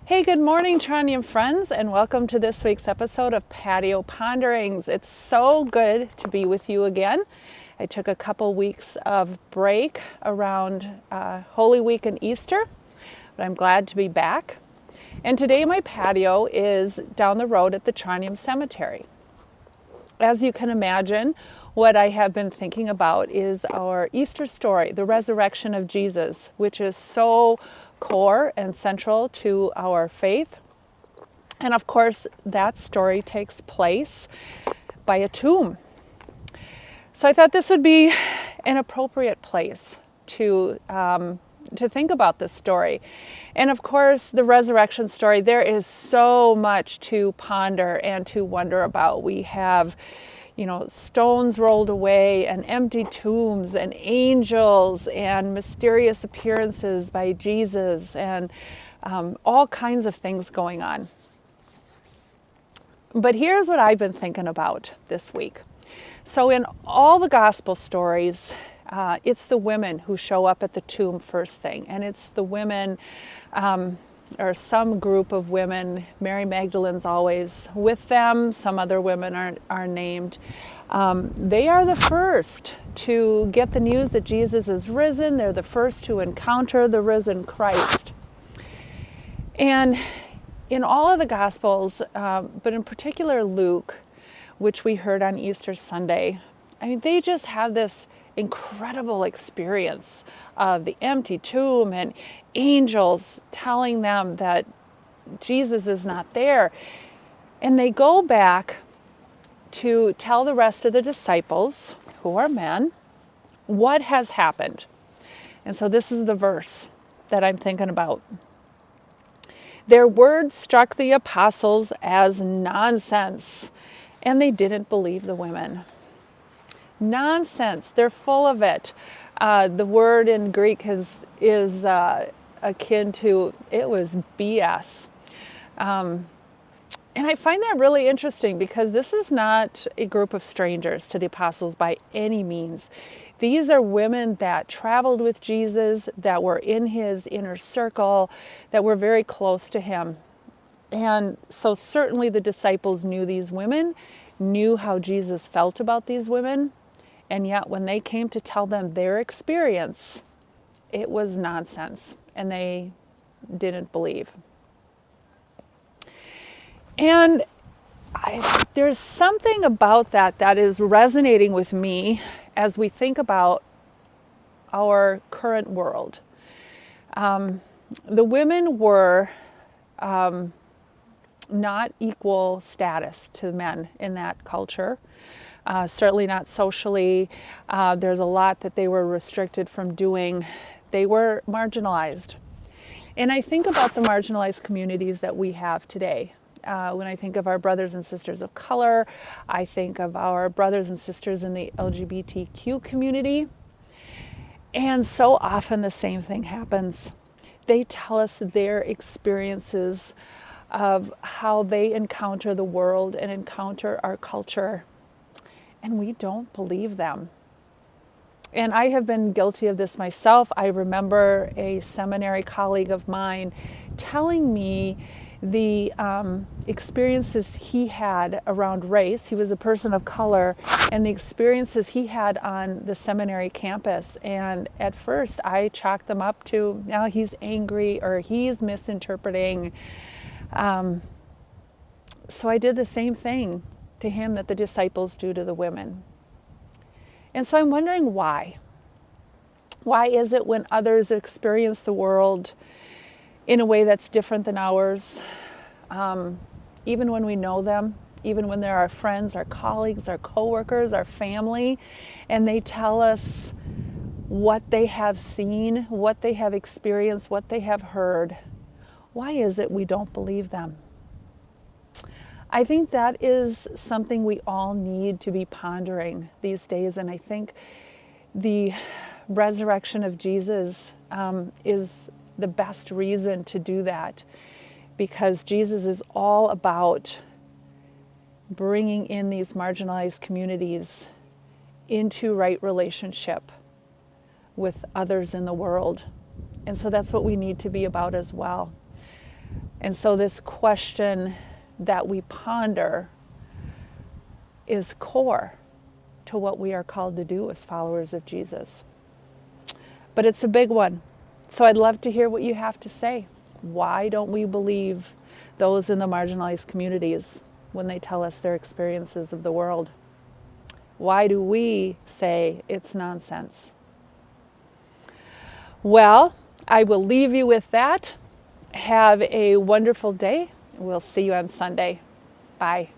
Hey, good morning, Trondheim friends, and welcome to this week's episode of Patio Ponderings. It's so good to be with you again. I took a couple weeks of break around Holy Week and Easter, but I'm glad to be back. And today my patio is down the road at the Trondheim Cemetery. As you can imagine, what I have been thinking about is our Easter story, the resurrection of Jesus, which is so core and central to our faith. And of course, that story takes place by a tomb. So I thought this would be an appropriate place to think about this story. And of course, the resurrection story, there is so much to ponder and to wonder about. We have stones rolled away and empty tombs and angels and mysterious appearances by Jesus and all kinds of things going on. But here's what I've been thinking about this week. So in all the gospel stories, it's the women who show up at the tomb first thing. And it's the women, or some group of women. Mary Magdalene's always with them. Some other women are named. They are the first to get the news that Jesus is risen. They're the first to encounter the risen Christ. And in all of the Gospels, but in particular Luke, which we heard on Easter Sunday, they just have this incredible experience of the empty tomb and angels telling them that Jesus is not there. And they go back to tell the rest of the disciples, who are men, what has happened. And so this is the verse that I'm thinking about. Their words struck the apostles as nonsense, and they didn't believe the women. Nonsense, they're full of it. The word in Greek is akin to, it was BS. And I find that really interesting because this is not a group of strangers to the apostles by any means. These are women that traveled with Jesus, that were in his inner circle, that were very close to him. And so certainly the disciples knew these women, knew how Jesus felt about these women. And yet when they came to tell them their experience, it was nonsense, and they didn't believe. And there's something about that is resonating with me as we think about our current world. The women were not equal status to men in that culture. Certainly not socially. There's a lot that they were restricted from doing. They were marginalized. And I think about the marginalized communities that we have today. When I think of our brothers and sisters of color, I think of our brothers and sisters in the LGBTQ community. And so often the same thing happens. They tell us their experiences of how they encounter the world and encounter our culture. And we don't believe them. And I have been guilty of this myself. I remember a seminary colleague of mine telling me the experiences he had around race. He was a person of color, and the experiences he had on the seminary campus. And at first I chalked them up to, now he's angry or he's misinterpreting. So I did the same thing to him that the disciples do to the women. And so I'm wondering why. Why is it when others experience the world in a way that's different than ours, even when we know them, even when they're our friends, our colleagues, our coworkers, our family, and they tell us what they have seen, what they have experienced, what they have heard, why is it we don't believe them? I think that is something we all need to be pondering these days, and I think the resurrection of Jesus is the best reason to do that, because Jesus is all about bringing in these marginalized communities into right relationship with others in the world. And so that's what we need to be about as well. And so this question that we ponder is core to what we are called to do as followers of Jesus. But it's a big one. So I'd love to hear what you have to say. Why don't we believe those in the marginalized communities when they tell us their experiences of the world? Why do we say it's nonsense? Well, I will leave you with that. Have a wonderful day. We'll see you on Sunday. Bye.